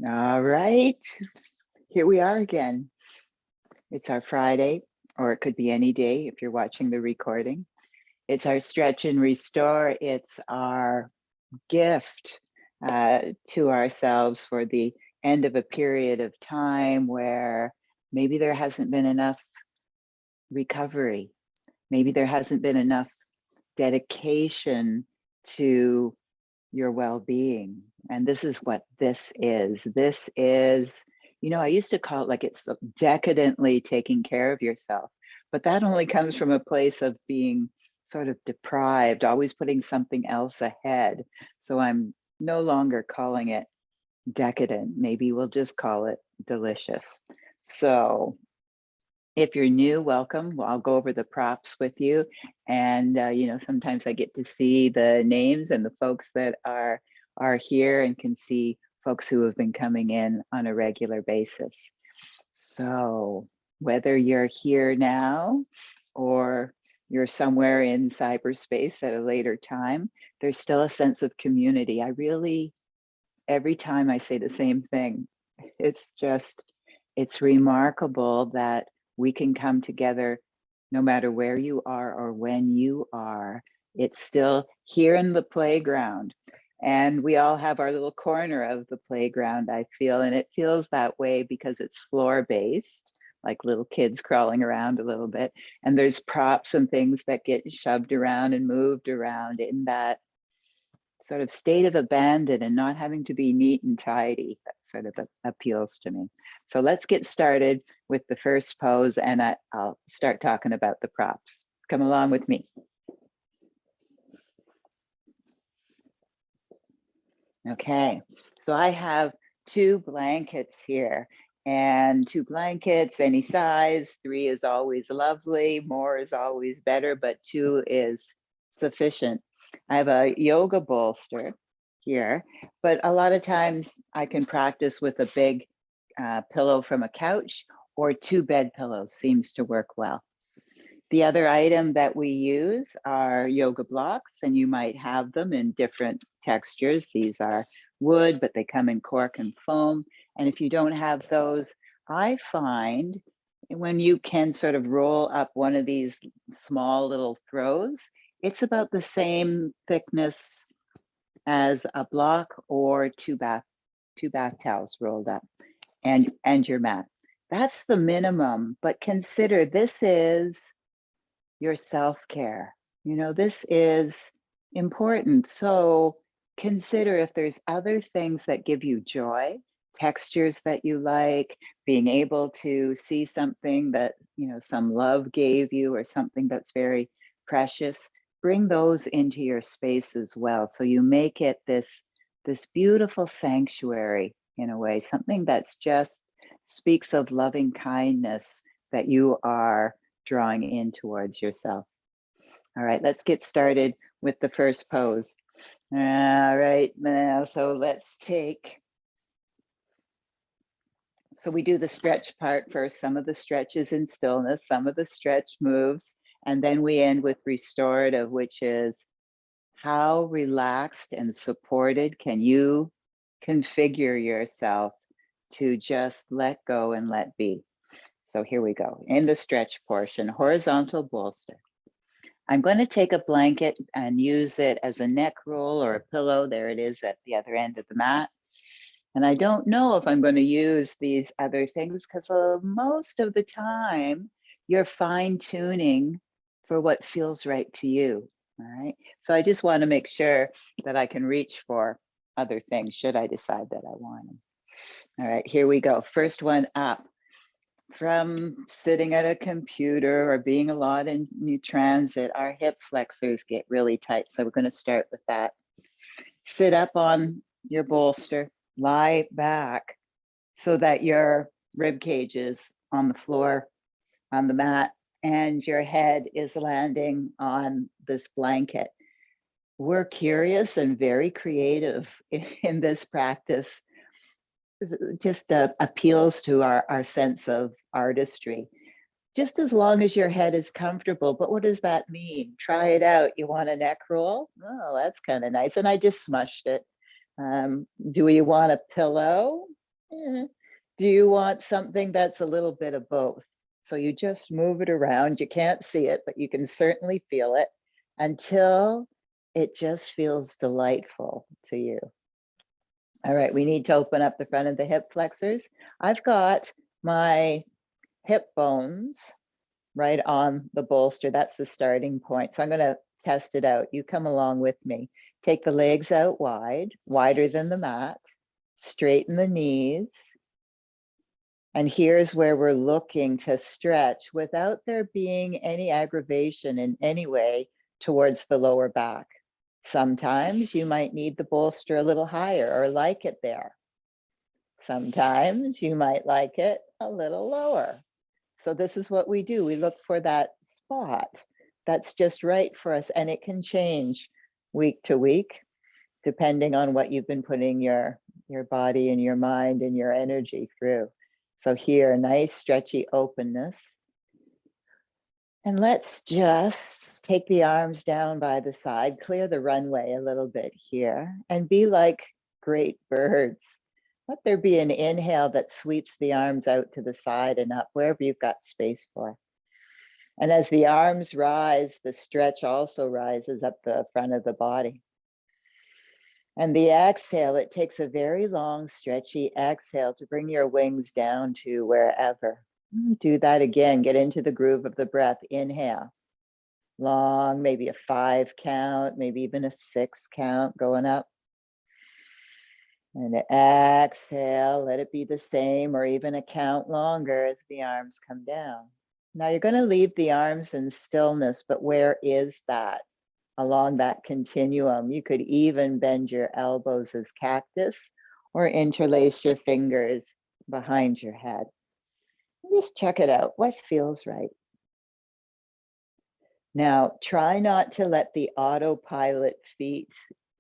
All right, here we are again. It's our Friday, or it could be any day if you're watching the recording. It's our stretch and restore. It's our gift to ourselves for the end of a period of time where maybe there hasn't been enough recovery. Maybe there hasn't been enough dedication to your well-being. And this is what this is. This is, I used to call it like it's decadently taking care of yourself, but that only comes from a place of being sort of deprived, always putting something else ahead. So I'm no longer calling it decadent. Maybe we'll just call it delicious. So if you're new, welcome. Well, I'll go over the props with you. And, sometimes I get to see the names and the folks that are here and can see folks who have been coming in on a regular basis. So whether you're here now or you're somewhere in cyberspace at a later time, there's still a sense of community. Every time I say the same thing, it's remarkable that we can come together no matter where you are or when you are. It's still here in the playground. And we all have our little corner of the playground, I feel. And it feels that way because it's floor-based, like little kids crawling around a little bit. And there's props and things that get shoved around and moved around in that sort of state of abandon and not having to be neat and tidy. That sort of appeals to me. So let's get started with the first pose, and I'll start talking about the props. Come along with me. Okay, so I have 2 blankets here, and 2 blankets, any size. 3 is always lovely, more is always better, but 2 is sufficient. I have a yoga bolster here, but a lot of times I can practice with a big pillow from a couch, or 2 bed pillows seems to work well. The other item that we use are yoga blocks, and you might have them in different textures. These are wood, but they come in cork and foam. And if you don't have those, I find when you can sort of roll up one of these small little throws, it's about the same thickness as a block or two bath towels rolled up and your mat. That's the minimum, but consider this is your self-care. This is important. So consider if there's other things that give you joy, textures that you like, being able to see something that, some love gave you or something that's very precious, bring those into your space as well. So you make it this beautiful sanctuary in a way, something that's just speaks of loving kindness that you are drawing in towards yourself. All right, let's get started with the first pose. All right, now, so we do the stretch part first, some of the stretches in stillness, some of the stretch moves, and then we end with restorative, which is how relaxed and supported can you configure yourself to just let go and let be. So here we go. In the stretch portion, horizontal bolster. I'm going to take a blanket and use it as a neck roll or a pillow. There it is at the other end of the mat. And I don't know if I'm going to use these other things because most of the time you're fine tuning for what feels right to you. All right. So I just want to make sure that I can reach for other things should I decide that I want them. All right, here we go. First one up. From sitting at a computer or being a lot in new transit, our hip flexors get really tight. So we're going to start with that. Sit up on your bolster, lie back so that your rib cage is on the floor, on the mat, and your head is landing on this blanket. We're curious and very creative in this practice. Just appeals to our sense of artistry. Just as long as your head is comfortable. But what does that mean? Try it out. You want a neck roll? Oh, that's kind of nice. And I just smushed it. Do you want a pillow? Do you want something that's a little bit of both? So you just move it around. You can't see it, but you can certainly feel it until it just feels delightful to you. All right, we need to open up the front of the hip flexors. I've got my hip bones right on the bolster. That's the starting point. So I'm going to test it out. You come along with me. Take the legs out wide, wider than the mat. Straighten the knees. And here's where we're looking to stretch without there being any aggravation in any way towards the lower back. Sometimes you might need the bolster a little higher or like it there. Sometimes you might like it a little lower. So this is what we do. We look for that spot that's just right for us, and it can change week to week, depending on what you've been putting your body and your mind and your energy through. So here, nice stretchy openness. And let's just take the arms down by the side, clear the runway a little bit here, and be like great birds. Let there be an inhale that sweeps the arms out to the side and up, wherever you've got space for. And as the arms rise, the stretch also rises up the front of the body. And the exhale, it takes a very long, stretchy exhale to bring your wings down to wherever. Do that again. Get into the groove of the breath. Inhale. Long, maybe a 5 count, maybe even a 6 count going up. And exhale, let it be the same or even a count longer as the arms come down. Now you're going to leave the arms in stillness, but where is that? Along that continuum. You could even bend your elbows as cactus or interlace your fingers behind your head. Just check it out. What feels right? Now, try not to let the autopilot feet,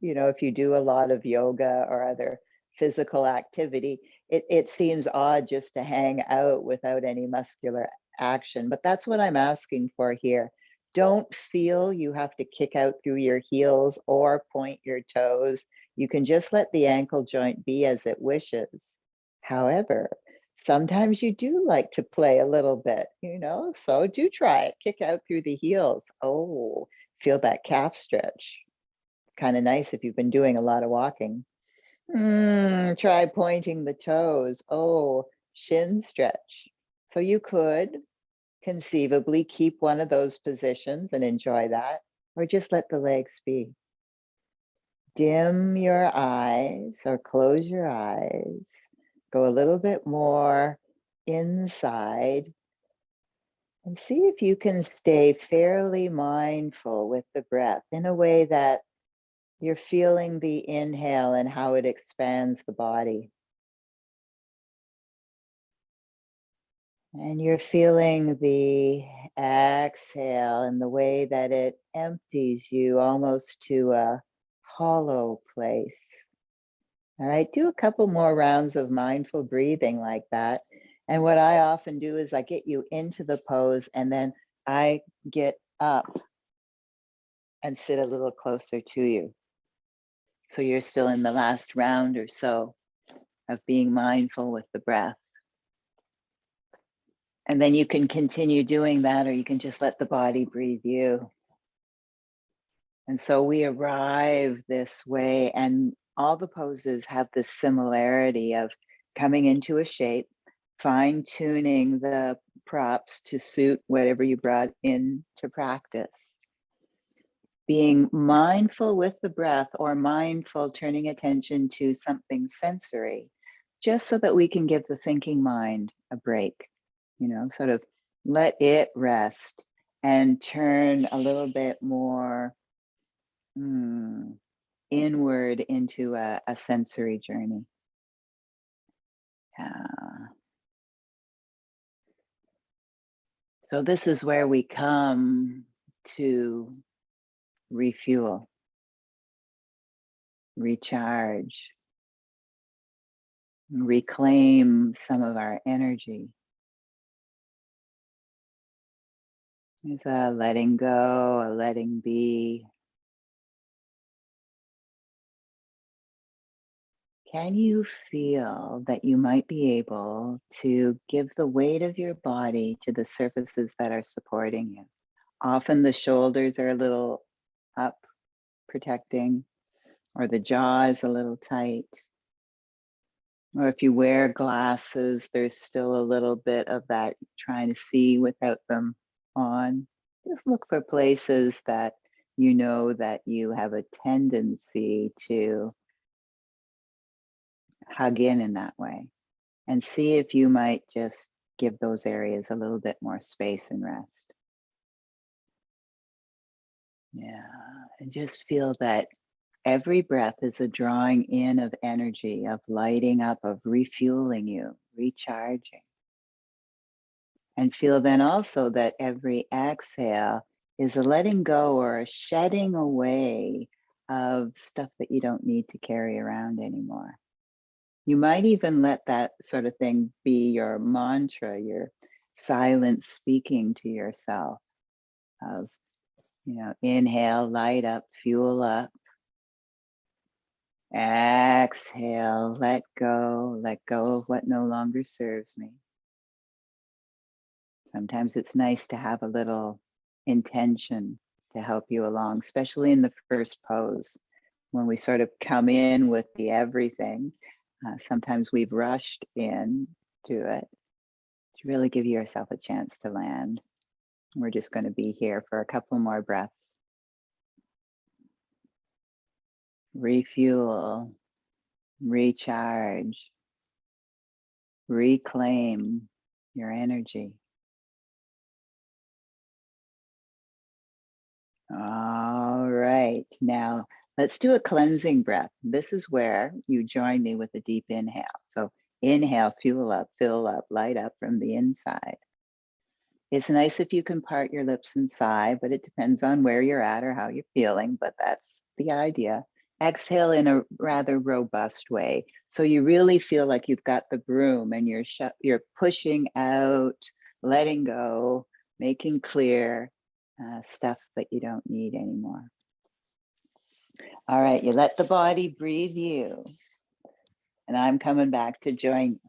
if you do a lot of yoga or other physical activity, it seems odd just to hang out without any muscular action. But that's what I'm asking for here. Don't feel you have to kick out through your heels or point your toes. You can just let the ankle joint be as it wishes. However, sometimes you do like to play a little bit, so do try it. Kick out through the heels. Oh, feel that calf stretch. Kind of nice if you've been doing a lot of walking. Try pointing the toes. Oh, shin stretch. So you could conceivably keep one of those positions and enjoy that, or just let the legs be. Dim your eyes or close your eyes. Go a little bit more inside and see if you can stay fairly mindful with the breath in a way that you're feeling the inhale and how it expands the body. And you're feeling the exhale and the way that it empties you almost to a hollow place. All right, do a couple more rounds of mindful breathing like that. And what I often do is I get you into the pose and then I get up and sit a little closer to you. So you're still in the last round or so of being mindful with the breath. And then you can continue doing that, or you can just let the body breathe you. And so we arrive this way, and all the poses have this similarity of coming into a shape, fine tuning the props to suit whatever you brought in to practice. Being mindful with the breath, or mindful turning attention to something sensory, just so that we can give the thinking mind a break, sort of let it rest and turn a little bit more inward into a sensory journey. So this is where we come to refuel, recharge, reclaim some of our energy. There's a letting go, a letting be. Can you feel that you might be able to give the weight of your body to the surfaces that are supporting you? Often the shoulders are a little up, protecting, or the jaw is a little tight. Or if you wear glasses, there's still a little bit of that trying to see without them on. Just look for places that you know that you have a tendency to hug in that way, and see if you might just give those areas a little bit more space and rest. Yeah, and just feel that every breath is a drawing in of energy, of lighting up, of refueling you, recharging. And feel then also that every exhale is a letting go or a shedding away of stuff that you don't need to carry around anymore. You might even let that sort of thing be your mantra, your silent speaking to yourself of, inhale, light up, fuel up. Exhale, let go of what no longer serves me. Sometimes it's nice to have a little intention to help you along, especially in the first pose when we sort of come in with the everything. Sometimes we've rushed in to it to really give yourself a chance to land. We're just going to be here for a couple more breaths. Refuel, recharge, reclaim your energy. All right. Now let's do a cleansing breath. This is where you join me with a deep inhale. So inhale, fuel up, fill up, light up from the inside. It's nice if you can part your lips and sigh, but it depends on where you're at or how you're feeling, but that's the idea. Exhale in a rather robust way. So you really feel like you've got the broom and you're pushing out, letting go, making clear stuff that you don't need anymore. All right, you let the body breathe you. And I'm coming back to join you.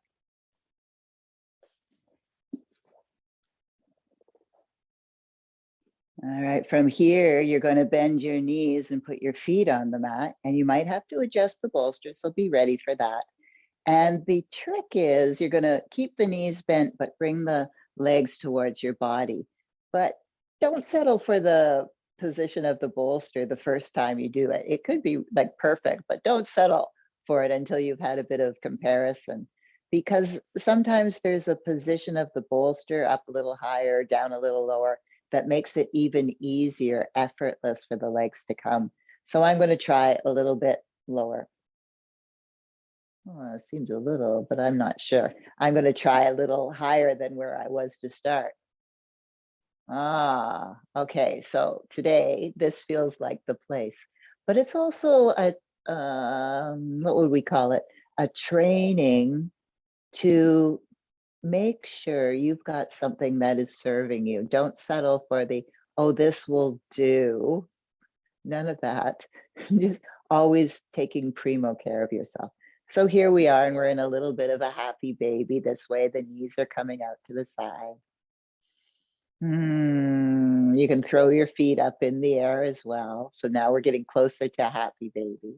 All right, from here, you're going to bend your knees and put your feet on the mat, and you might have to adjust the bolster, so be ready for that. And the trick is you're going to keep the knees bent, but bring the legs towards your body. But don't settle for the position of the bolster the first time you do it. It could be like perfect, but don't settle for it until you've had a bit of comparison. Because sometimes there's a position of the bolster up a little higher, down a little lower, that makes it even easier, effortless for the legs to come. So I'm going to try a little bit lower. It seems a little, but I'm not sure. I'm going to try a little higher than where I was to start. Okay. So today, this feels like the place, but it's also what would we call it? A training to make sure you've got something that is serving you. Don't settle for the, oh, this will do. None of that. Just always taking primo care of yourself. So here we are, and we're in a little bit of a happy baby this way. The knees are coming out to the side. You can throw your feet up in the air as well. So now we're getting closer to happy baby.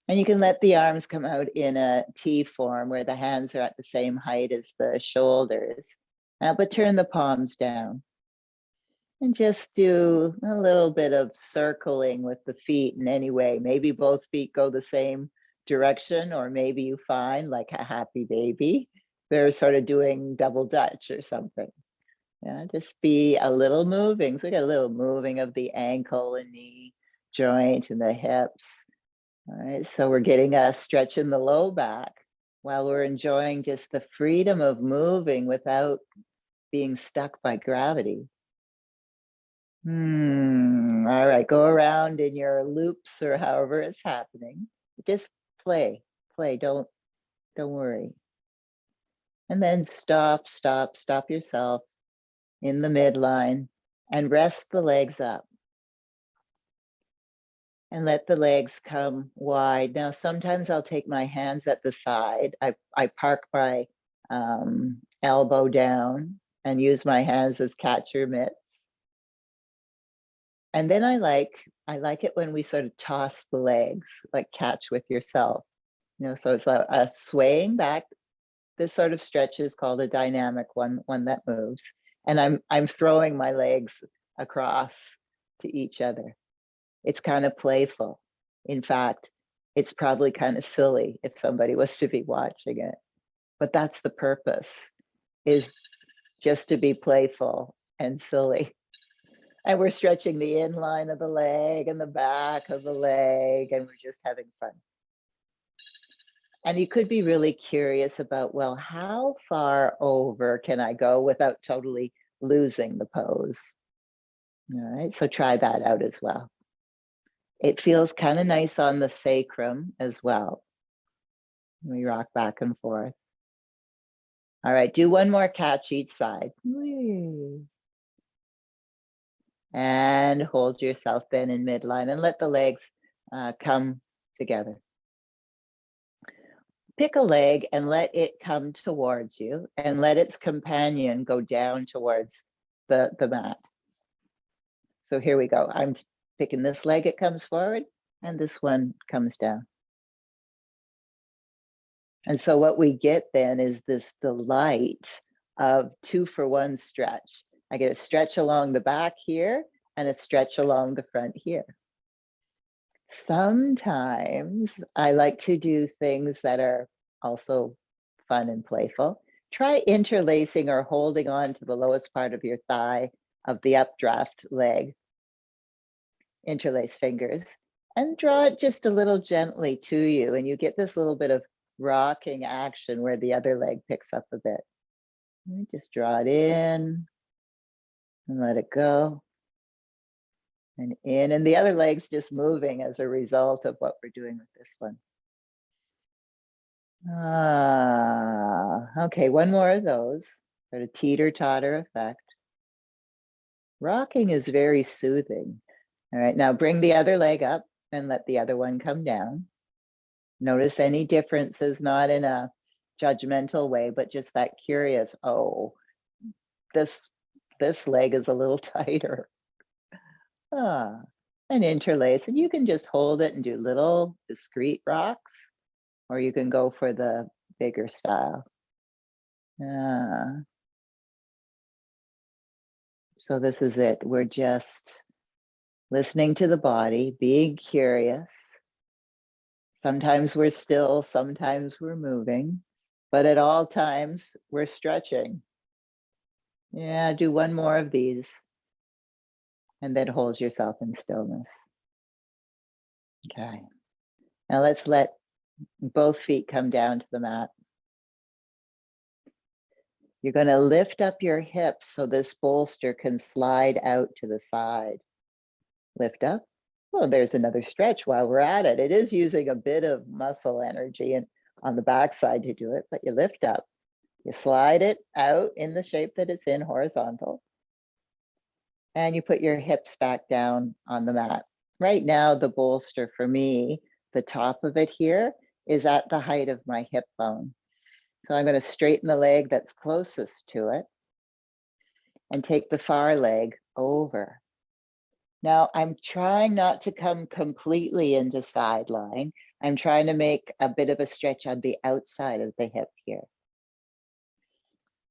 And you can let the arms come out in a T form where the hands are at the same height as the shoulders, but turn the palms down. And just do a little bit of circling with the feet in any way. Maybe both feet go the same direction, or maybe you find like a happy baby, they're sort of doing double Dutch or something. Yeah, just be a little moving. So we got a little moving of the ankle and knee joint and the hips. All right, so we're getting a stretch in the low back while we're enjoying just the freedom of moving without being stuck by gravity. All right, go around in your loops or however it's happening. Just play, don't worry. And then stop yourself in the midline and rest the legs up. And let the legs come wide. Now, sometimes I'll take my hands at the side. I park my elbow down and use my hands as catcher mitts. And then I like it when we sort of toss the legs, like catch with yourself. So it's a swaying back. This sort of stretch is called a dynamic one that moves. And I'm throwing my legs across to each other. It's kind of playful. In fact, it's probably kind of silly if somebody was to be watching it. But that's the purpose, is just to be playful and silly. And we're stretching the inline of the leg and the back of the leg, and we're just having fun. And you could be really curious about, well, how far over can I go without totally losing the pose? All right, so try that out as well. It feels kind of nice on the sacrum as well. We rock back and forth. All right, do one more catch each side. And hold yourself then in midline and let the legs come together. Pick a leg and let it come towards you and let its companion go down towards the mat. So here we go. I'm picking this leg, it comes forward, and this one comes down. And so what we get then is this delight of 2-for-1 stretch. I get a stretch along the back here and a stretch along the front here. Sometimes I like to do things that are also fun and playful. Try interlacing or holding on to the lowest part of your thigh of the updraft leg. Interlace fingers and draw it just a little gently to you, and you get this little bit of rocking action where the other leg picks up a bit. Just draw it in and let it go. And in, and the other leg's just moving as a result of what we're doing with this one. Okay, one more of those, sort of teeter-totter effect. Rocking is very soothing. All right, now bring the other leg up and let the other one come down. Notice any differences, not in a judgmental way, but just that curious, oh, this leg is a little tighter. And interlace, and you can just hold it and do little discrete rocks, or you can go for the bigger style. So this is it. We're just listening to the body, being curious. Sometimes we're still, sometimes we're moving, but at all times we're stretching. Yeah, do one more of these and then hold yourself in stillness. Okay. Now let's let both feet come down to the mat. You're going to lift up your hips so this bolster can slide out to the side. Lift up. Oh, there's another stretch while we're at it. It is using a bit of muscle energy and on the back side to do it, but you lift up. You slide it out in the shape that it's in, horizontal. And you put your hips back down on the mat. Right now, the bolster for me, the top of it here, is at the height of my hip bone. So I'm going to straighten the leg that's closest to it and take the far leg over. Now I'm trying not to come completely into side lying. I'm trying to make a bit of a stretch on the outside of the hip here.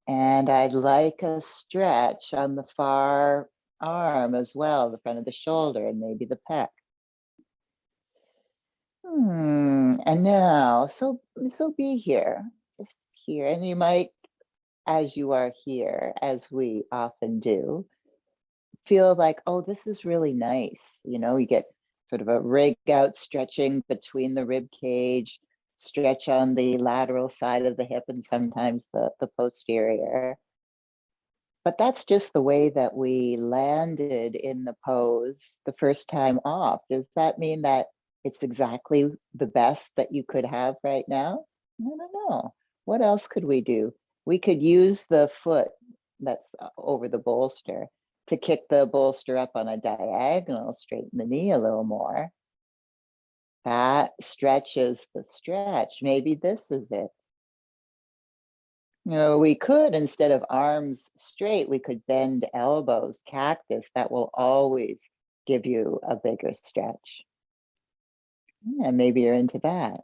And I'd like a stretch on the far arm as well, the front of the shoulder and maybe the pec. And now, so be here, just here. And you might, as you are here, as we often do, feel like, oh, this is really nice. You get sort of a rig out stretching between the rib cage, stretch on the lateral side of the hip and sometimes the posterior. But that's just the way that we landed in the pose the first time off. Does that mean that it's exactly the best that you could have right now? I don't know. What else could we do? We could use the foot that's over the bolster to kick the bolster up on a diagonal, straighten the knee a little more. That stretches the stretch. Maybe this is it. We could, instead of arms straight, we could bend elbows, cactus. That will always give you a bigger stretch. And maybe you're into that.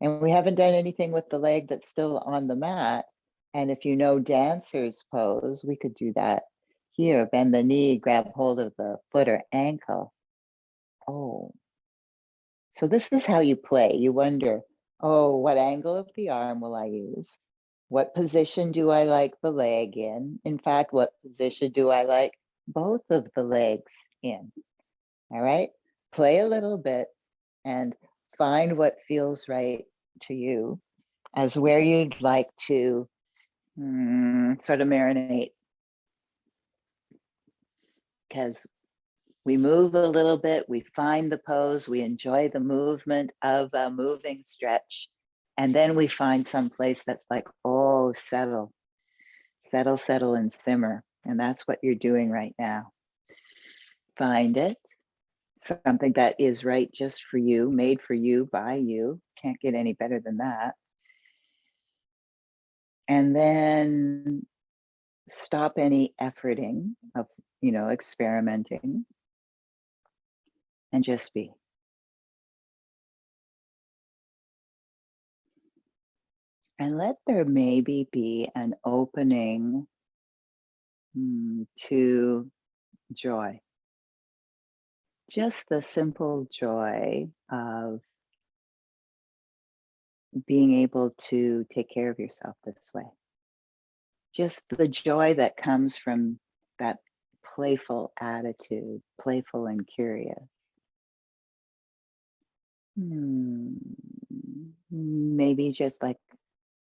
And we haven't done anything with the leg that's still on the mat. And if you know dancer's pose, we could do that here. Bend the knee, grab hold of the foot or ankle. Oh, so this is how you play. You wonder, oh, what angle of the arm will I use? What position do I like the leg in? In fact, what position do I like both of the legs in? All right, play a little bit and find what feels right to you as where you'd like to sort of marinate. Because we move a little bit, we find the pose, we enjoy the movement of a moving stretch, and then we find some place that's like, oh, settle, settle, settle, and simmer. And that's what you're doing right now. Find it, something that is right just for you, made for you, by you. Can't get any better than that. And then stop any efforting of, experimenting, and just be. And let there maybe be an opening to joy. Just the simple joy of being able to take care of yourself this way. Just the joy that comes from that playful attitude, playful and curious. Maybe just like,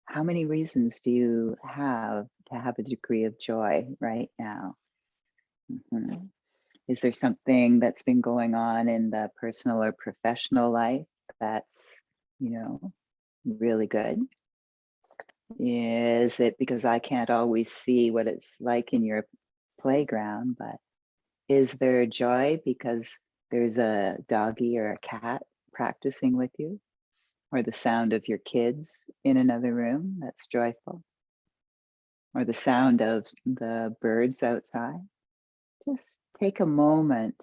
how many reasons do you have to have a degree of joy right now? Is there something that's been going on in the personal or professional life that's, really good? Is it because I can't always see what it's like in your playground, but is there joy because there's a doggy or a cat practicing with you? Or the sound of your kids in another room that's joyful? Or the sound of the birds outside? Just take a moment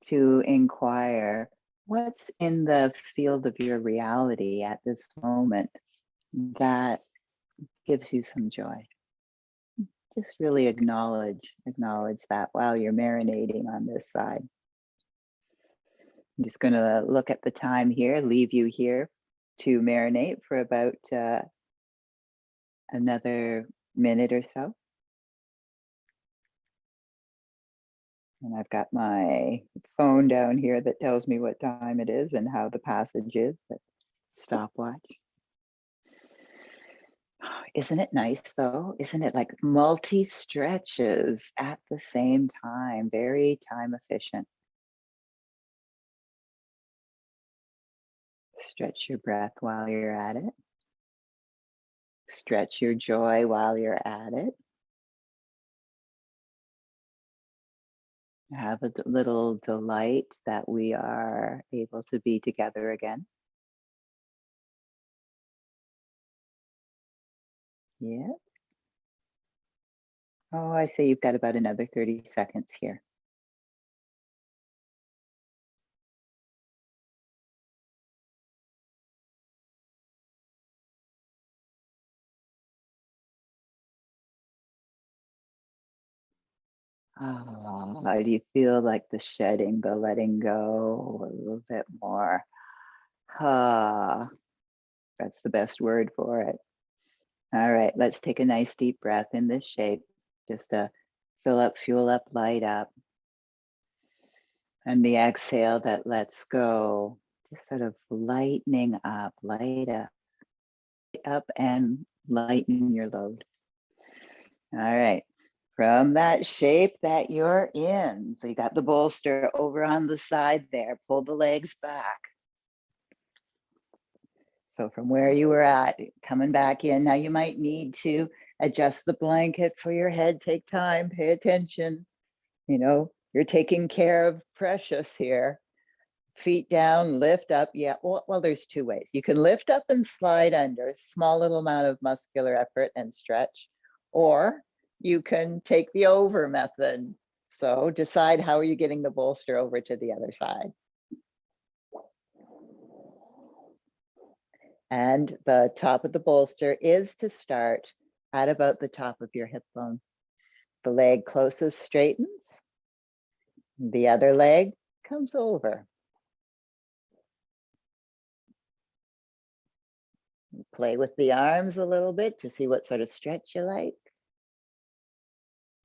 to inquire what's in the field of your reality at this moment that gives you some joy. Just really acknowledge that while you're marinating on this side. I'm just going to look at the time here, leave you here to marinate for about another minute or so. And I've got my phone down here that tells me what time it is and how the passage is, but stopwatch. Isn't it nice though? Isn't it like multi stretches at the same time? Very time efficient. Stretch your breath while you're at it. Stretch your joy while you're at it. Have a little delight that we are able to be together again. Yeah. Oh, I say you've got about another 30 seconds here. Oh, do you feel like the shedding, the letting go a little bit more? Ah, that's the best word for it. All right, let's take a nice deep breath in this shape, just to fill up, fuel up, light up. And the exhale that lets go, just sort of lightening up, light up and lighten your load. All right. From that shape that you're in. So you got the bolster over on the side there. Pull the legs back. So from where you were at, coming back in. Now you might need to adjust the blanket for your head. Take time, pay attention. You're taking care of Precious here. Feet down, lift up. Yeah, well, there's two ways. You can lift up and slide under, small little amount of muscular effort and stretch, or you can take the over method. So decide how are you getting the bolster over to the other side. And the top of the bolster is to start at about the top of your hip bone. The leg closest straightens, the other leg comes over. Play with the arms a little bit to see what sort of stretch you like.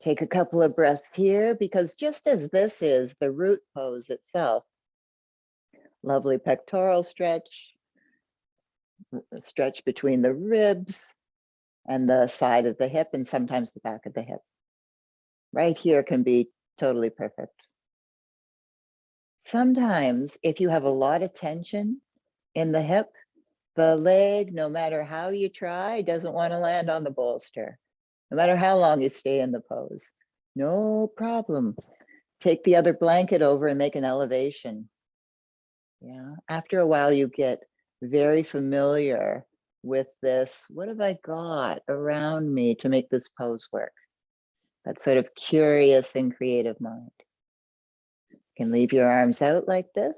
Take a couple of breaths here, because just as this is the root pose itself, lovely pectoral stretch, stretch between the ribs and the side of the hip, and sometimes the back of the hip. Right here can be totally perfect. Sometimes if you have a lot of tension in the hip, the leg, no matter how you try, doesn't want to land on the bolster, no matter how long you stay in the pose. No problem. Take the other blanket over and make an elevation. Yeah, after a while you get very familiar with this. What have I got around me to make this pose work? That sort of curious and creative mind. You can leave your arms out like this,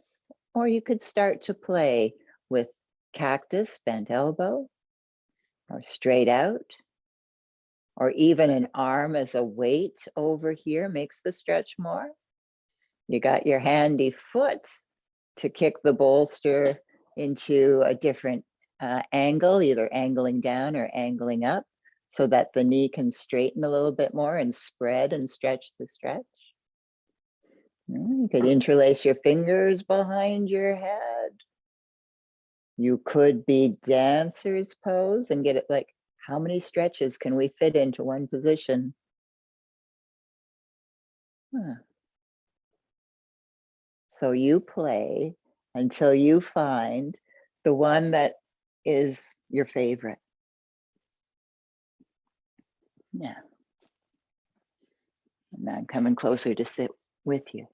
or you could start to play with cactus, bent elbow, or straight out, or even an arm as a weight over here makes the stretch more. You got your handy foot to kick the bolster into a different angle, either angling down or angling up, so that the knee can straighten a little bit more and spread and stretch the stretch. You could interlace your fingers behind your head. You could be dancer's pose and get it like, how many stretches can we fit into one position? So you play until you find the one that is your favorite. Yeah. And now I'm coming closer to sit with you.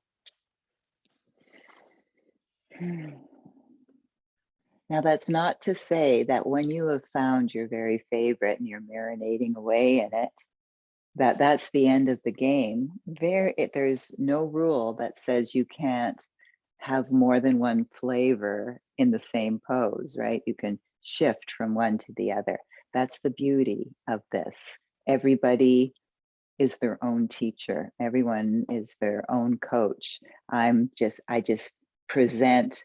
Now, that's not to say that when you have found your very favorite and you're marinating away in it, that's the end of the game. There's no rule that says you can't have more than one flavor in the same pose, right? You can shift from one to the other. That's the beauty of this. Everybody is their own teacher. Everyone is their own coach. I just present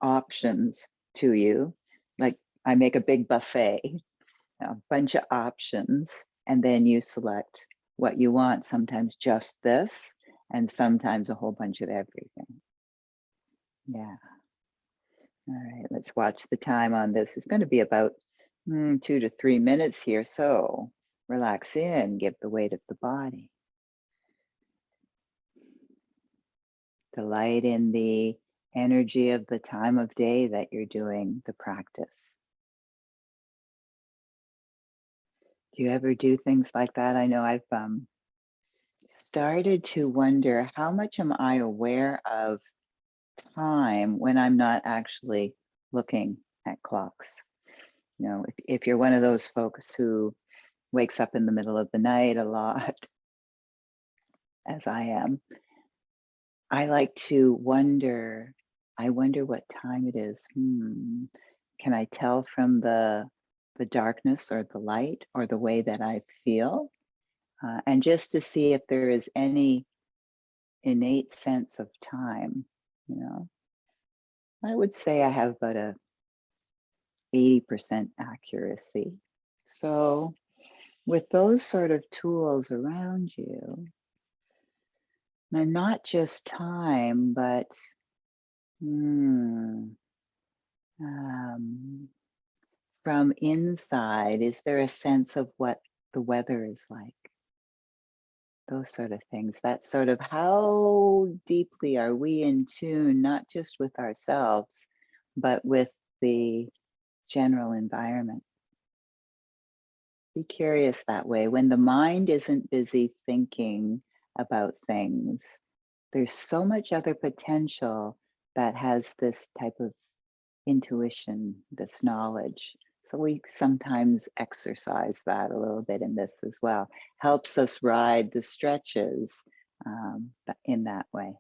options to you. Like I make a big buffet, a bunch of options, and then you select what you want. Sometimes just this, and sometimes a whole bunch of everything. Yeah. All right, let's watch the time on this. It's going to be about 2 to 3 minutes here. So relax in, give the weight of the body. Delight in the energy of the time of day that you're doing the practice. Do you ever do things like that? I know I've started to wonder, how much am I aware of time when I'm not actually looking at clocks? You know, if you're one of those folks who wakes up in the middle of the night a lot, as I am, I like to wonder, I wonder what time it is. Can I tell from the darkness or the light or the way that I feel? And just to see if there is any innate sense of time, you know. I would say I have about a 80% accuracy. So with those sort of tools around you, now not just time, but from inside, is there a sense of what the weather is like? Those sort of things. That sort of, how deeply are we in tune, not just with ourselves, but with the general environment? Be curious that way. When the mind isn't busy thinking about things, there's so much other potential that has this type of intuition, this knowledge. So we sometimes exercise that a little bit in this as well. Helps us ride the stretches in that way.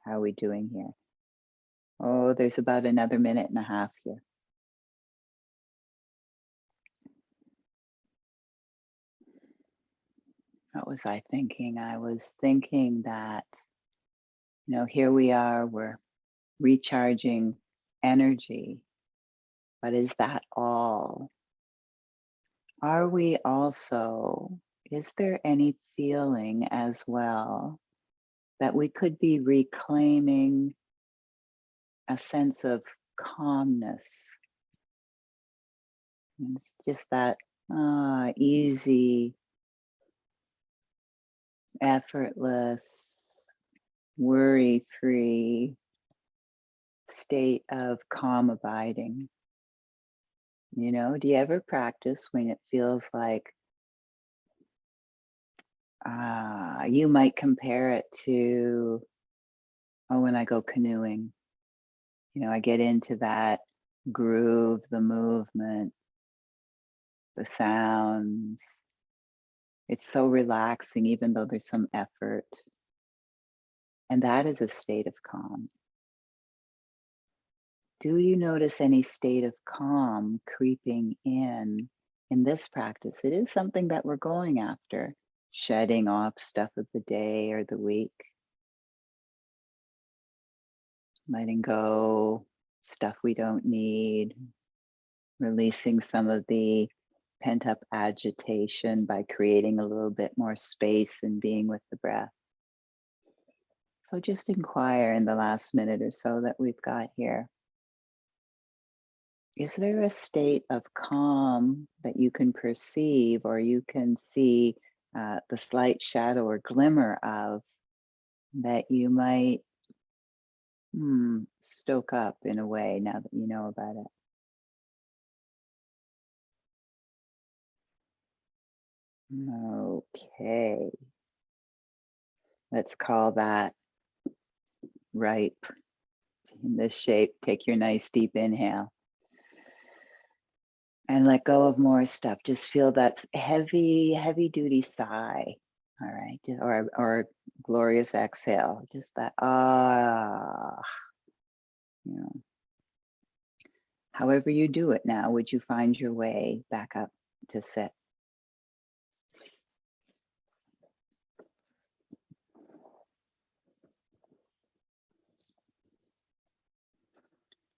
How are we doing here? Oh, there's about another minute and a half here. What was I thinking? I was thinking that, here we are, we're recharging energy, but is that all? Are we also, is there any feeling as well that we could be reclaiming a sense of calmness? And it's just that easy, effortless, worry free state of calm abiding. Do you ever practice when it feels like you might compare it to, when I go canoeing? I get into that groove, the movement, the sounds. It's so relaxing, even though there's some effort. And that is a state of calm. Do you notice any state of calm creeping in this practice? It is something that we're going after, shedding off stuff of the day or the week, letting go stuff we don't need, releasing some of the pent up agitation by creating a little bit more space and being with the breath. So just inquire in the last minute or so that we've got here. Is there a state of calm that you can perceive or you can see the slight shadow or glimmer of that you might stoke up in a way now that you know about it? Okay, let's call that ripe. In this shape, take your nice deep inhale and let go of more stuff. Just feel that heavy, heavy duty sigh. All right, or glorious exhale. Just that you know. However you do it now, would you find your way back up to sit?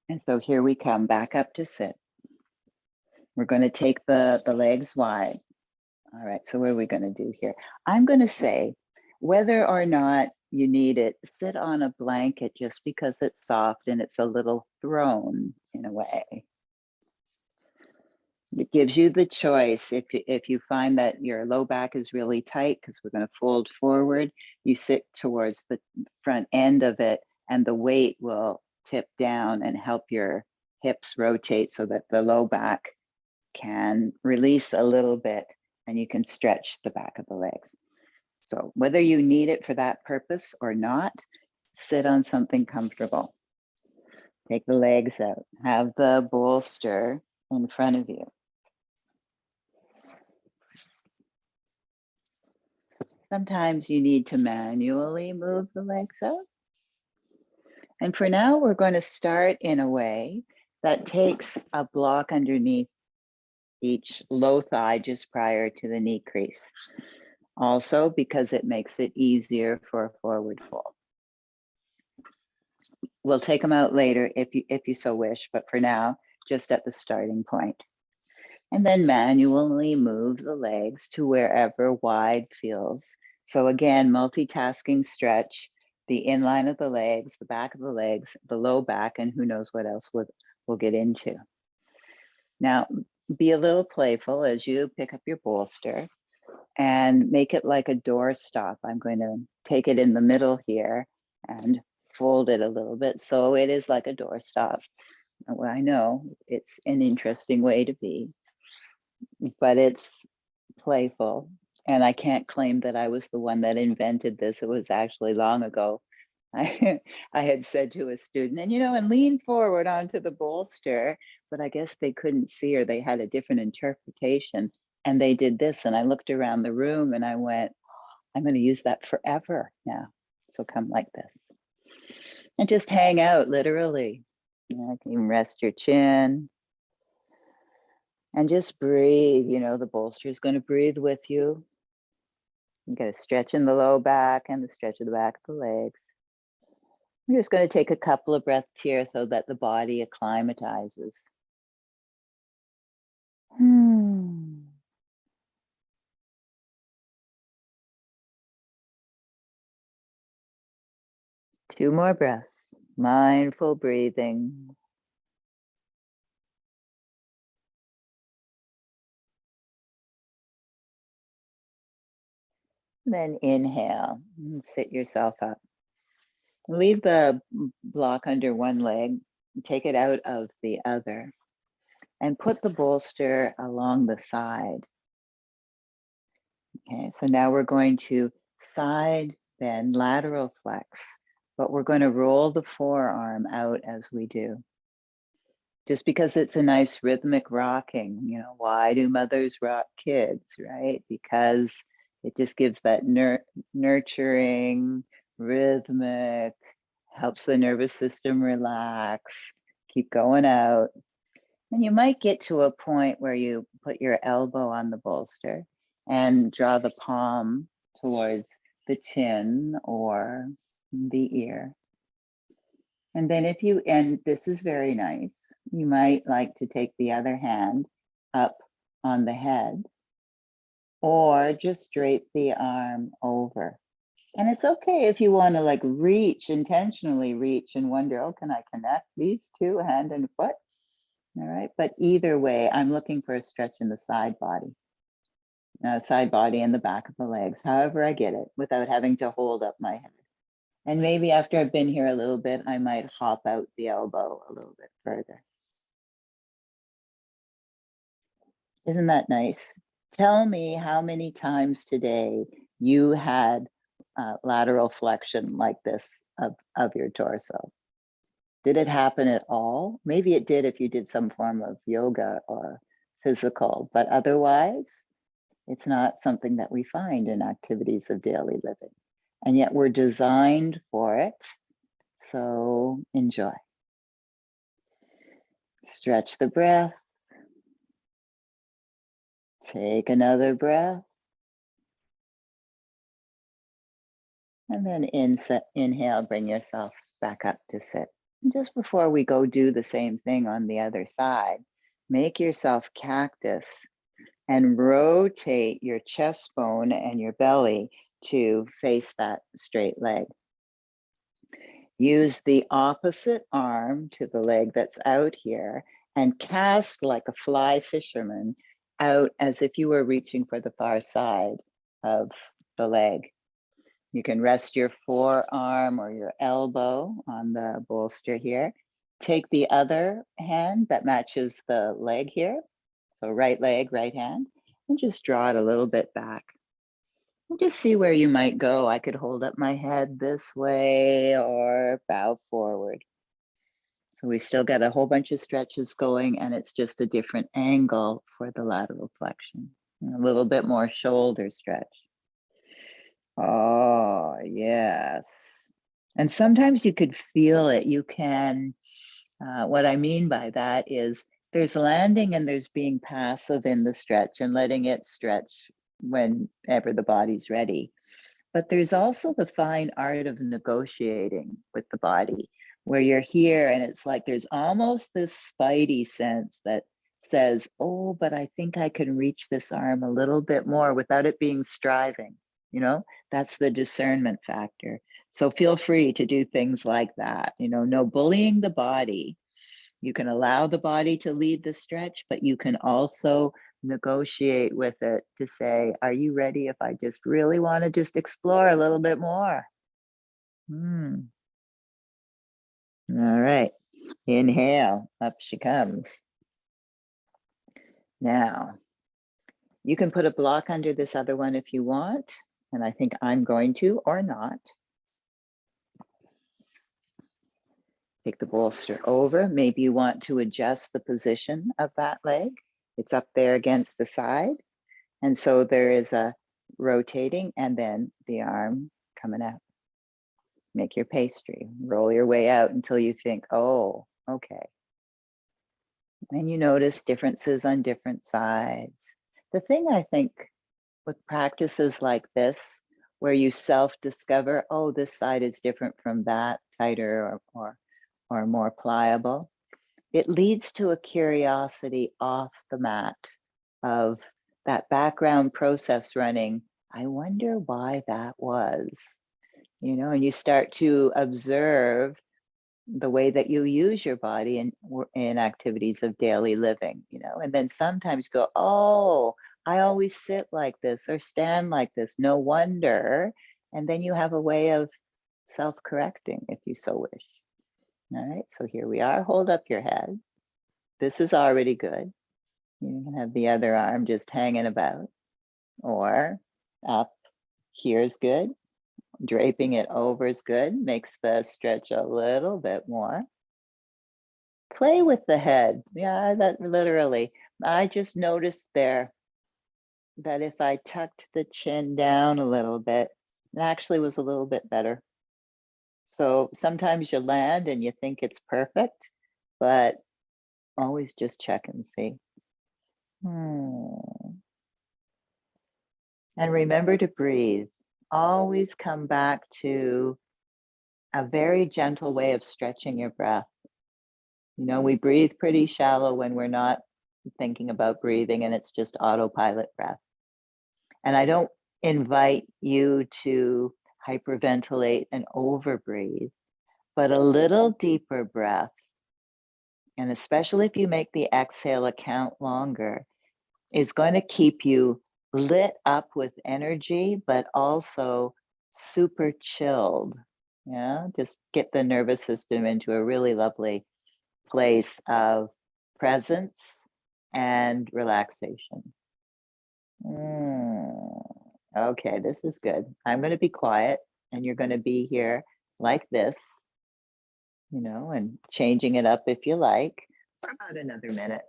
And so here we come back up to sit. We're going to take the legs wide. All right, so what are we going to do here? I'm going to say, whether or not you need it, sit on a blanket just because it's soft and it's a little thrown in a way. It gives you the choice. If you find that your low back is really tight, because we're going to fold forward, you sit towards the front end of it and the weight will tip down and help your hips rotate so that the low back can release a little bit and you can stretch the back of the legs. So whether you need it for that purpose or not, sit on something comfortable. Take the legs out. Have the bolster in front of you. Sometimes you need to manually move the legs out. And for now, we're going to start in a way that takes a block underneath each low thigh just prior to the knee crease. Also, because it makes it easier for a forward fold. We'll take them out later if you so wish, but for now, just at the starting point. And then manually move the legs to wherever wide feels. So again, multitasking stretch, the inline of the legs, the back of the legs, the low back, and who knows what else we'll get into. Now, be a little playful as you pick up your bolster and make it like a doorstop. I'm going to take it in the middle here and fold it a little bit so it is like a doorstop. Well, I know it's an interesting way to be, but it's playful. And I can't claim that I was the one that invented this. It was actually long ago I, I had said to a student, and lean forward onto the bolster, but I guess they couldn't see or they had a different interpretation. And they did this. And I looked around the room and I went, I'm going to use that forever now. So come like this and just hang out, literally. You can even rest your chin and just breathe. The bolster is going to breathe with you. You got a stretch in the low back and the stretch of the back of the legs. I'm just going to take a couple of breaths here so that the body acclimatizes. Two more breaths, mindful breathing. Then inhale, sit yourself up. Leave the block under one leg, take it out of the other, and put the bolster along the side. Okay, so now we're going to side bend, lateral flex, but we're going to roll the forearm out as we do. Just because it's a nice rhythmic rocking, why do mothers rock kids, right? Because it just gives that nurturing, rhythmic, helps the nervous system relax, keep going out. And you might get to a point where you put your elbow on the bolster and draw the palm towards the chin or the ear. And then and this is very nice, you might like to take the other hand up on the head or just drape the arm over. And it's okay if you want to intentionally reach and wonder, oh, can I connect these two, hand and foot? All right, but either way, I'm looking for a stretch in the side body and the back of the legs, however I get it, without having to hold up my head. And maybe after I've been here a little bit, I might hop out the elbow a little bit further. Isn't that nice? Tell me how many times today you had lateral flexion like this of your torso. Did it happen at all? Maybe it did if you did some form of yoga or physical, but otherwise, it's not something that we find in activities of daily living. And yet we're designed for it. So enjoy. Stretch the breath. Take another breath. And then inhale, bring yourself back up to sit. And just before we go do the same thing on the other side, make yourself cactus and rotate your chest bone and your belly to face that straight leg. Use the opposite arm to the leg that's out here and cast like a fly fisherman out as if you were reaching for the far side of the leg. You can rest your forearm or your elbow on the bolster here. Take the other hand that matches the leg here. So right leg, right hand, and just draw it a little bit back. And just see where you might go. I could hold up my head this way or bow forward. So we still got a whole bunch of stretches going, and it's just a different angle for the lateral flexion. And a little bit more shoulder stretch. Oh, yes. And sometimes you could feel it. You can, what I mean by that is there's landing and there's being passive in the stretch and letting it stretch whenever the body's ready. But there's also the fine art of negotiating with the body, where you're here and it's like there's almost this spidey sense that says, oh, but I think I can reach this arm a little bit more without it being striving. That's the discernment factor. So feel free to do things like that. No bullying the body. You can allow the body to lead the stretch, but you can also negotiate with it to say, are you ready if I just really want to just explore a little bit more? All right. Inhale, up she comes. Now, you can put a block under this other one if you want, and I think I'm going to or not. Take the bolster over. Maybe you want to adjust the position of that leg. It's up there against the side. And so there is a rotating and then the arm coming out. Make your pastry. Roll your way out until you think, oh, okay. And you notice differences on different sides. The thing I think with practices like this, where you self-discover, oh, this side is different from that, tighter or more pliable, it leads to a curiosity off the mat of that background process running. I wonder why that was, and you start to observe the way that you use your body in activities of daily living, and then sometimes go, oh, I always sit like this or stand like this. No wonder. And then you have a way of self-correcting if you so wish. All right, so here we are. Hold up your head. This is already good. You can have the other arm just hanging about or up. Here's good. Draping it over is good. Makes the stretch a little bit more. Play with the head. Yeah, that literally. I just noticed there that if I tucked the chin down a little bit, it actually was a little bit better. So sometimes you land and you think it's perfect, but always just check and see. And remember to breathe. Always come back to a very gentle way of stretching your breath. We breathe pretty shallow when we're not thinking about breathing and it's just autopilot breath. And I don't invite you to hyperventilate and overbreathe, but a little deeper breath. And especially if you make the exhale account longer, is going to keep you lit up with energy, but also super chilled. Yeah, just get the nervous system into a really lovely place of presence and relaxation. Okay, this is good. I'm going to be quiet and you're going to be here like this, and changing it up if you like for about another minute.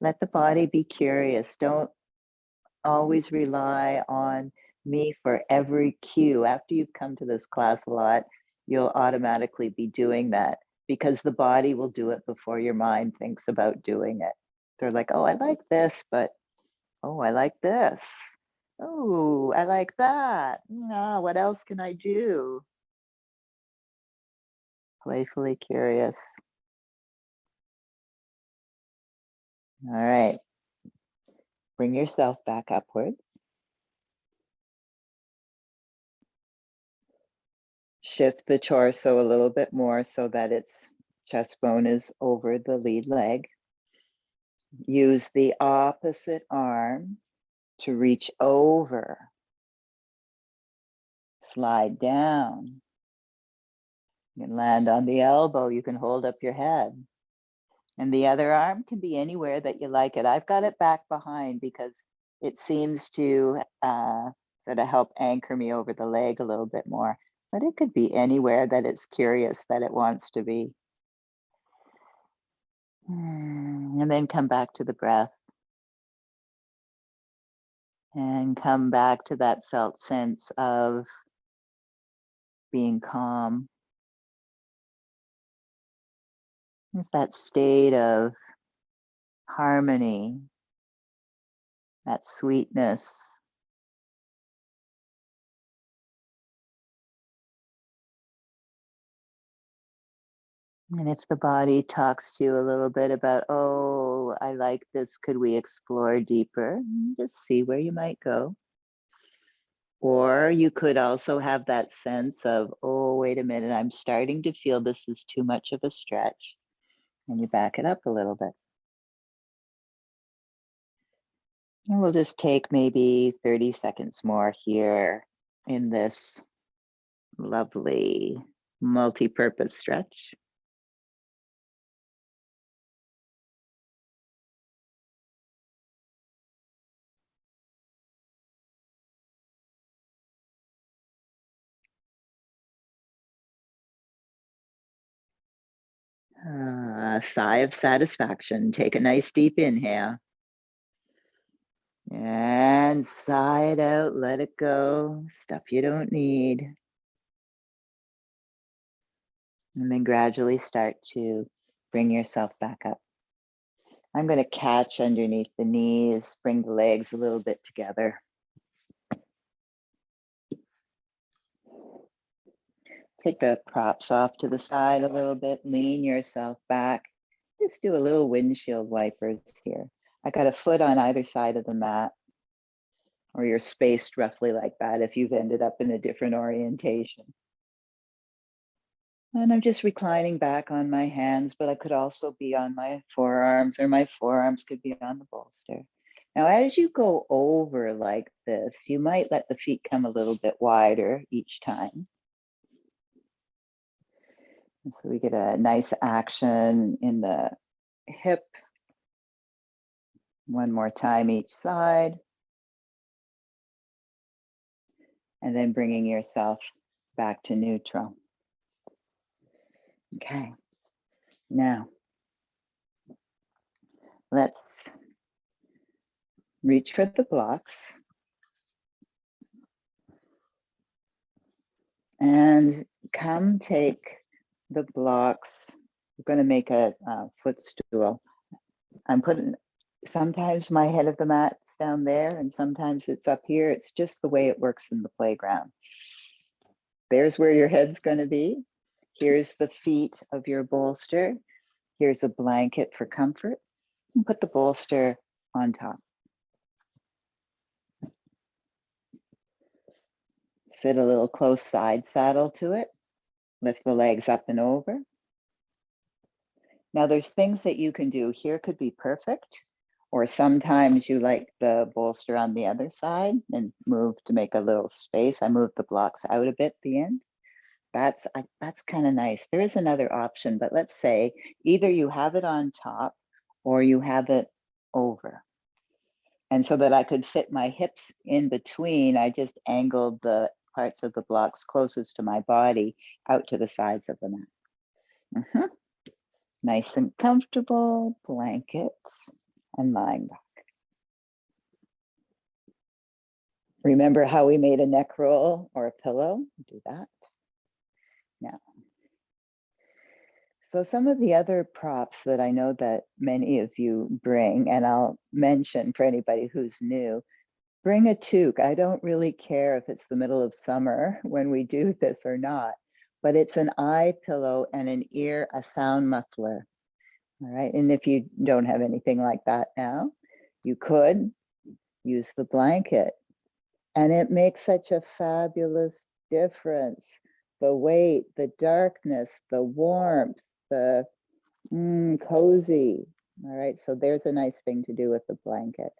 Let the body be curious. Don't always rely on me for every cue. After you've come to this class a lot, you'll automatically be doing that because the body will do it before your mind thinks about doing it. They're like, oh, I like this, but oh, I like this. Oh, I like that. No, what else can I do? Playfully curious. All right. Bring yourself back upwards. Shift the torso a little bit more so that its chest bone is over the lead leg. Use the opposite arm to reach over. Slide down. You can land on the elbow. You can hold up your head. And the other arm can be anywhere that you like it. I've got it back behind because it seems to sort of help anchor me over the leg a little bit more. But it could be anywhere that it's curious that it wants to be. And then come back to the breath. And come back to that felt sense of being calm. It's that state of harmony, that sweetness. And if the body talks to you a little bit about, oh, I like this, could we explore deeper? Just see where you might go. Or you could also have that sense of, oh, wait a minute, I'm starting to feel this is too much of a stretch. And you back it up a little bit. And we'll just take maybe 30 seconds more here in this lovely multi-purpose stretch. Sigh of satisfaction. Take a nice deep inhale. And sigh it out, let it go, stuff you don't need. And then gradually start to bring yourself back up. I'm going to catch underneath the knees, bring the legs a little bit together. Take the props off to the side a little bit, lean yourself back. Just do a little windshield wipers here. I got a foot on either side of the mat, or you're spaced roughly like that if you've ended up in a different orientation. And I'm just reclining back on my hands, but I could also be on my forearms, or my forearms could be on the bolster. Now, as you go over like this, you might let the feet come a little bit wider each time. And so we get a nice action in the hip. One more time each side. And then bringing yourself back to neutral. Okay, now let's reach for the blocks and come take the blocks. We're going to make a footstool. I'm putting, sometimes my head of the mat's down there and sometimes it's up here. It's just the way it works in the playground. There's where your head's going to be. Here's the feet of your bolster. Here's a blanket for comfort. And put the bolster on top. Sit a little close side saddle to it. Lift the legs up and over. Now there's things that you can do. Here could be perfect, or sometimes you like the bolster on the other side and move to make a little space. I moved the blocks out a bit at the end. That's kind of nice. There is another option, but let's say either you have it on top or you have it over. And so that I could fit my hips in between, I just angled the parts of the blocks closest to my body out to the sides of the mat. Nice and comfortable, blankets, and lying back. Remember how we made a neck roll or a pillow? Do that. Now, so some of the other props that I know that many of you bring, and I'll mention for anybody who's new, bring a toque. I don't really care if it's the middle of summer when we do this or not, but it's an eye pillow and a sound muffler. All right, and if you don't have anything like that now, you could use the blanket. And it makes such a fabulous difference. The weight, the darkness, the warmth, the cozy. All right, so there's a nice thing to do with the blanket.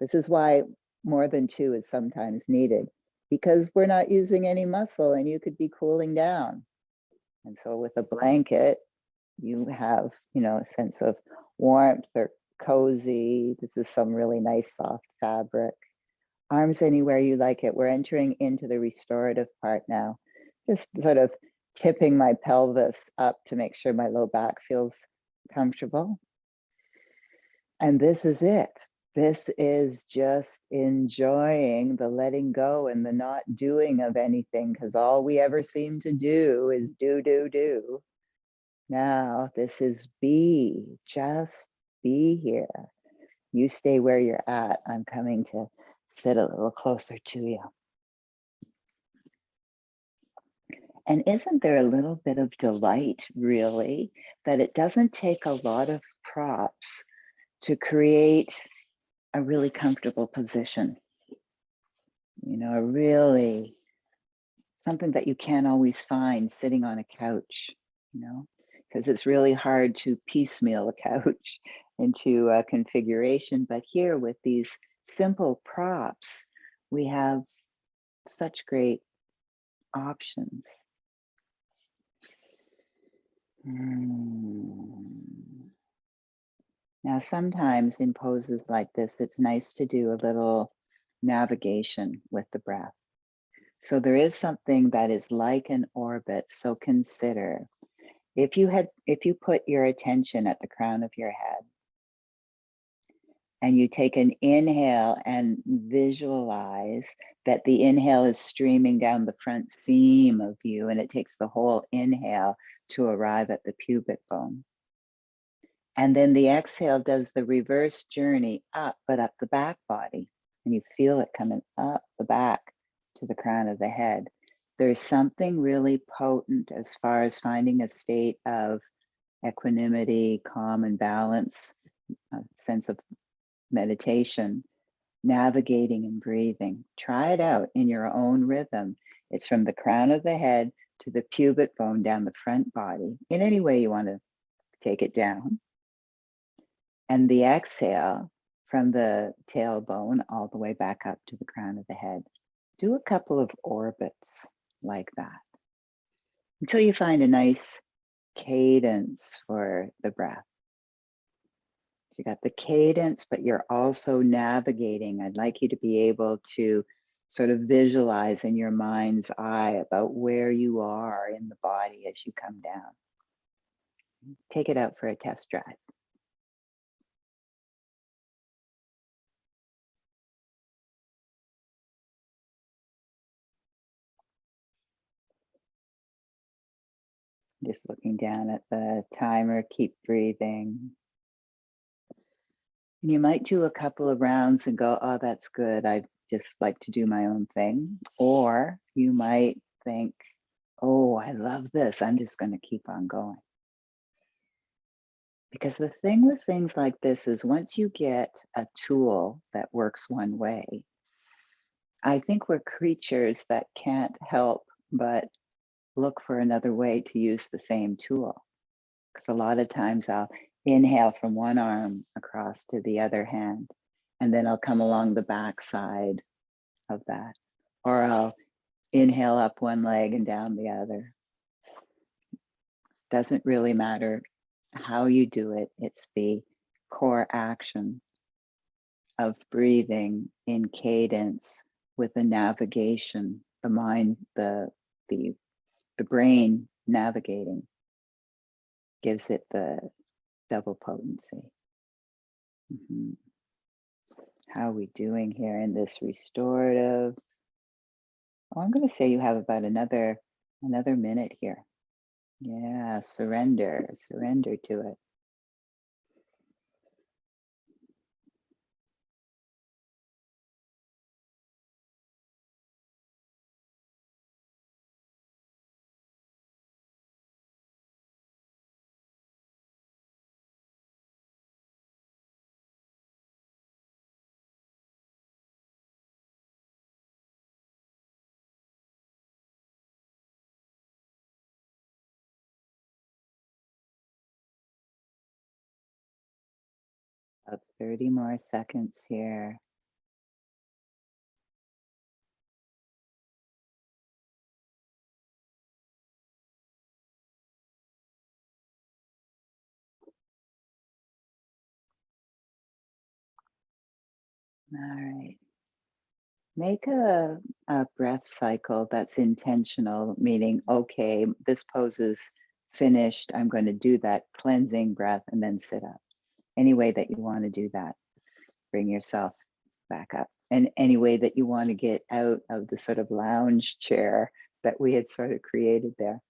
This is why more than two is sometimes needed, because we're not using any muscle and you could be cooling down. And so with a blanket, you have, a sense of warmth or cozy. This is some really nice soft fabric. Arms anywhere you like it. We're entering into the restorative part now. Just sort of tipping my pelvis up to make sure my low back feels comfortable. And this is it. This is just enjoying the letting go and the not doing of anything, because all we ever seem to do is do. Now this is be, just be here. You stay where you're at. I'm coming to sit a little closer to you. And isn't there a little bit of delight, really, that it doesn't take a lot of props to create a really comfortable position? A really something that you can't always find sitting on a couch, because it's really hard to piecemeal a couch into a configuration. But here with these simple props, we have such great options. Now, sometimes in poses like this, it's nice to do a little navigation with the breath. So there is something that is like an orbit. So consider If you put your attention at the crown of your head and you take an inhale and visualize that the inhale is streaming down the front seam of you, and it takes the whole inhale to arrive at the pubic bone. And then the exhale does the reverse journey up, but up the back body. And you feel it coming up the back to the crown of the head. There's something really potent as far as finding a state of equanimity, calm, and balance, a sense of meditation, navigating and breathing. Try it out in your own rhythm. It's from the crown of the head to the pubic bone down the front body, in any way you want to take it down. And the exhale from the tailbone all the way back up to the crown of the head. Do a couple of orbits like that until you find a nice cadence for the breath. You got the cadence, but you're also navigating. I'd like you to be able to sort of visualize in your mind's eye about where you are in the body as you come down. Take it out for a test drive. Just looking down at the timer, keep breathing. And you might do a couple of rounds and go, oh, that's good. I just like to do my own thing. Or you might think, oh, I love this. I'm just going to keep on going. Because the thing with things like this is once you get a tool that works one way, I think we're creatures that can't help but look for another way to use the same tool. Because a lot of times I'll inhale from one arm across to the other hand, and then I'll come along the back side of that. Or I'll inhale up one leg and down the other. Doesn't really matter how you do it. It's the core action of breathing in cadence with the navigation, the mind, the brain navigating gives it the double potency. How are we doing here in this restorative? Oh, I'm going to say you have about another minute here. Yeah, surrender to it. About 30 more seconds here. All right. Make a breath cycle that's intentional, meaning, okay, this pose is finished. I'm going to do that cleansing breath and then sit up. Any way that you want to do that, bring yourself back up. And any way that you want to get out of the sort of lounge chair that we had sort of created there.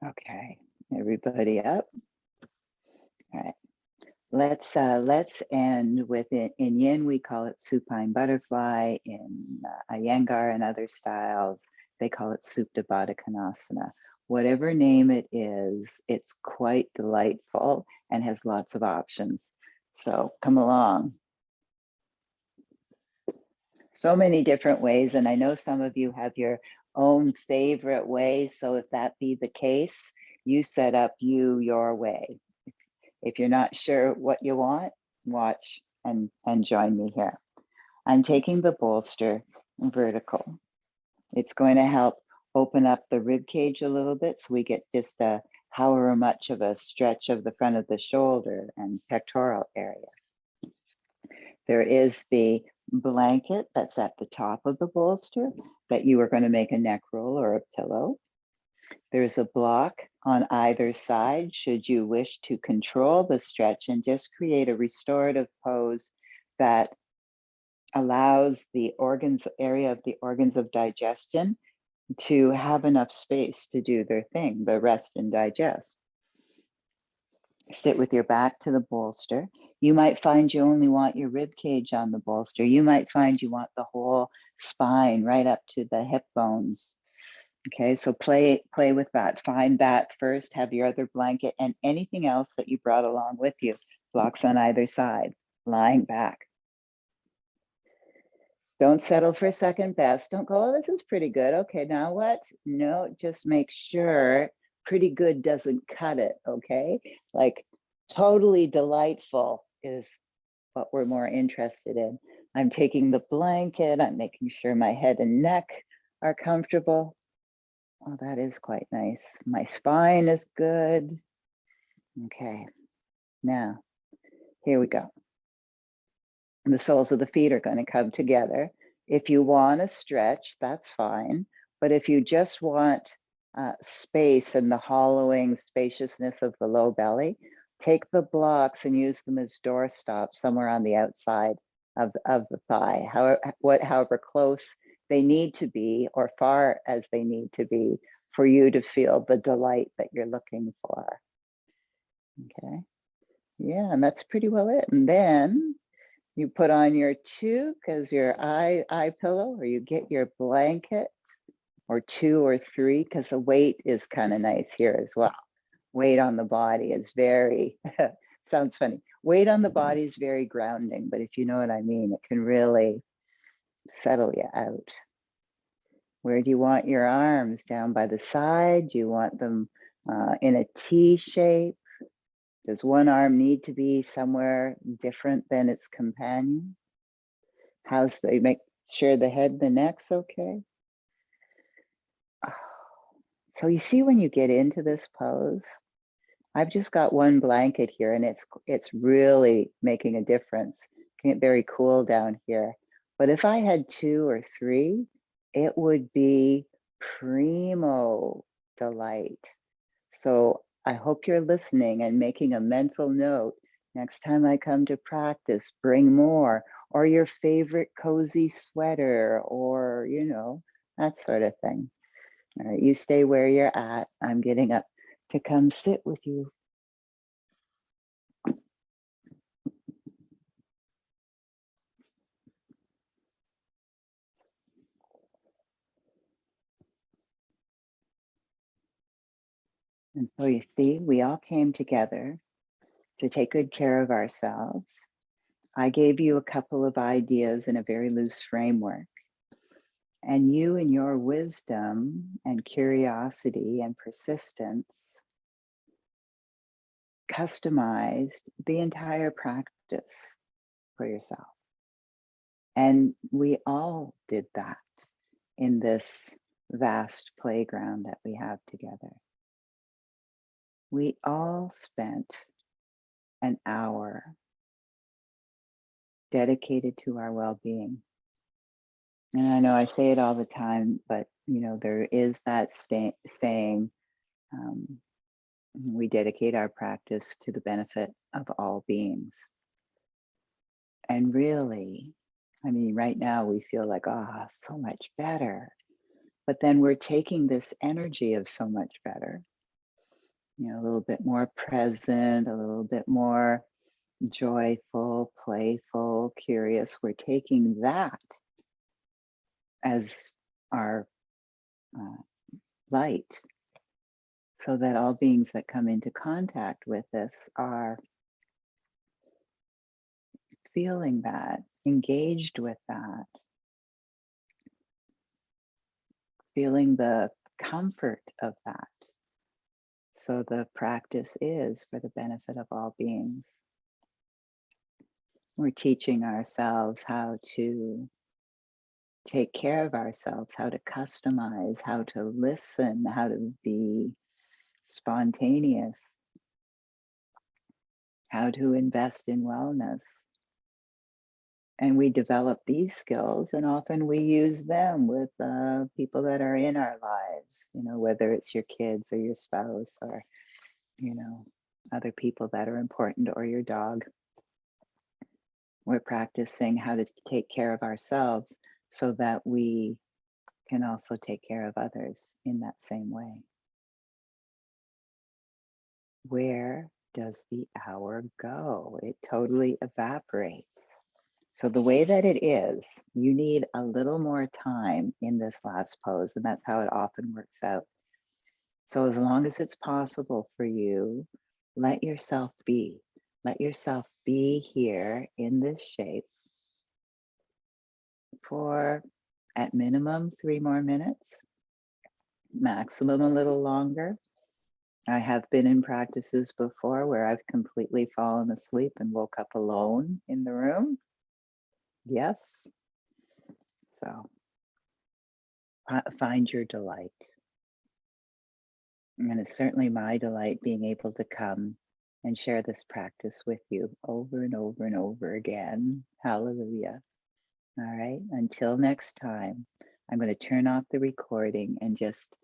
Okay, everybody up. All right. Let's end with it. In Yin, we call it supine butterfly. In Iyengar and other styles, they call it Supta Baddha Konasana. Whatever name it is, it's quite delightful and has lots of options. So come along. So many different ways, and I know some of you have your own favorite way. So if that be the case, you set up your way. If you're not sure what you want, watch and join me here. I'm taking the bolster vertical. It's going to help open up the rib cage a little bit so we get just a however much of a stretch of the front of the shoulder and pectoral area. There is the blanket that's at the top of the bolster that you are going to make a neck roll or a pillow. There's a block on either side should you wish to control the stretch and just create a restorative pose that allows the area of the organs of digestion to have enough space to do their thing, the rest and digest. Sit with your back to the bolster. You might find you only want your rib cage on the bolster. You might find you want the whole spine right up to the hip bones. Okay, so play with that. Find that first, have your other blanket and anything else that you brought along with you. Blocks on either side, lying back. Don't settle for second best. Don't go, oh, this is pretty good. Okay, now what? No, just make sure pretty good doesn't cut it, okay? Like totally delightful is what we're more interested in. I'm taking the blanket, I'm making sure my head and neck are comfortable. Oh, that is quite nice. My spine is good. Okay, now, here we go. The soles of the feet are going to come together. If you want to stretch, that's fine. But if you just want space and the hollowing spaciousness of the low belly, take the blocks and use them as door stops somewhere on the outside of the thigh, however close they need to be or far as they need to be for you to feel the delight that you're looking for. Okay. Yeah, and that's pretty well it. And then you put on your toque as your eye pillow, or you get your blanket or 2 or 3, because the weight is kind of nice here as well. Weight on the body is very, sounds funny. Weight on the body is very grounding, but if you know what I mean, it can really settle you out. Where do you want your arms? Down by the side? Do you want them in a T shape? Does one arm need to be somewhere different than its companion? You make sure the head, the neck's okay? So you see when you get into this pose, I've just got one blanket here and it's really making a difference. Getting very cool down here. But if I had 2 or 3, it would be primo delight. So I hope you're listening and making a mental note. Next time I come to practice, bring more, or your favorite cozy sweater, or, you know, that sort of thing. All right, you stay where you're at. I'm getting up to come sit with you. And so you see, we all came together to take good care of ourselves. I gave you a couple of ideas in a very loose framework. And you, in your wisdom and curiosity and persistence, customized the entire practice for yourself. And we all did that in this vast playground that we have together. We all spent an hour dedicated to our well-being. And I know I say it all the time, but you know, there is that saying, we dedicate our practice to the benefit of all beings. And really, I mean, right now we feel like, oh, so much better. But then we're taking this energy of so much better, you know, a little bit more present, a little bit more joyful, playful, curious. We're taking that as our light, so that all beings that come into contact with us are feeling that, engaged with that, feeling the comfort of that. So the practice is for the benefit of all beings. We're teaching ourselves how to take care of ourselves, how to customize, how to listen, how to be spontaneous, how to invest in wellness. And we develop these skills, and often we use them with people that are in our lives, whether it's your kids or your spouse or, you know, other people that are important or your dog. We're practicing how to take care of ourselves so that we can also take care of others in that same way. Where does the hour go? It totally evaporates. So the way that it is, you need a little more time in this last pose, and that's how it often works out. So as long as it's possible for you, let yourself be. Let yourself be here in this shape for at minimum 3 more minutes, maximum a little longer. I have been in practices before where I've completely fallen asleep and woke up alone in the room. Yes. So find your delight. And it's certainly my delight being able to come and share this practice with you over and over and over again. Hallelujah. All right. Until next time, I'm going to turn off the recording and just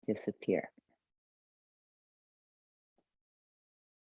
disappear.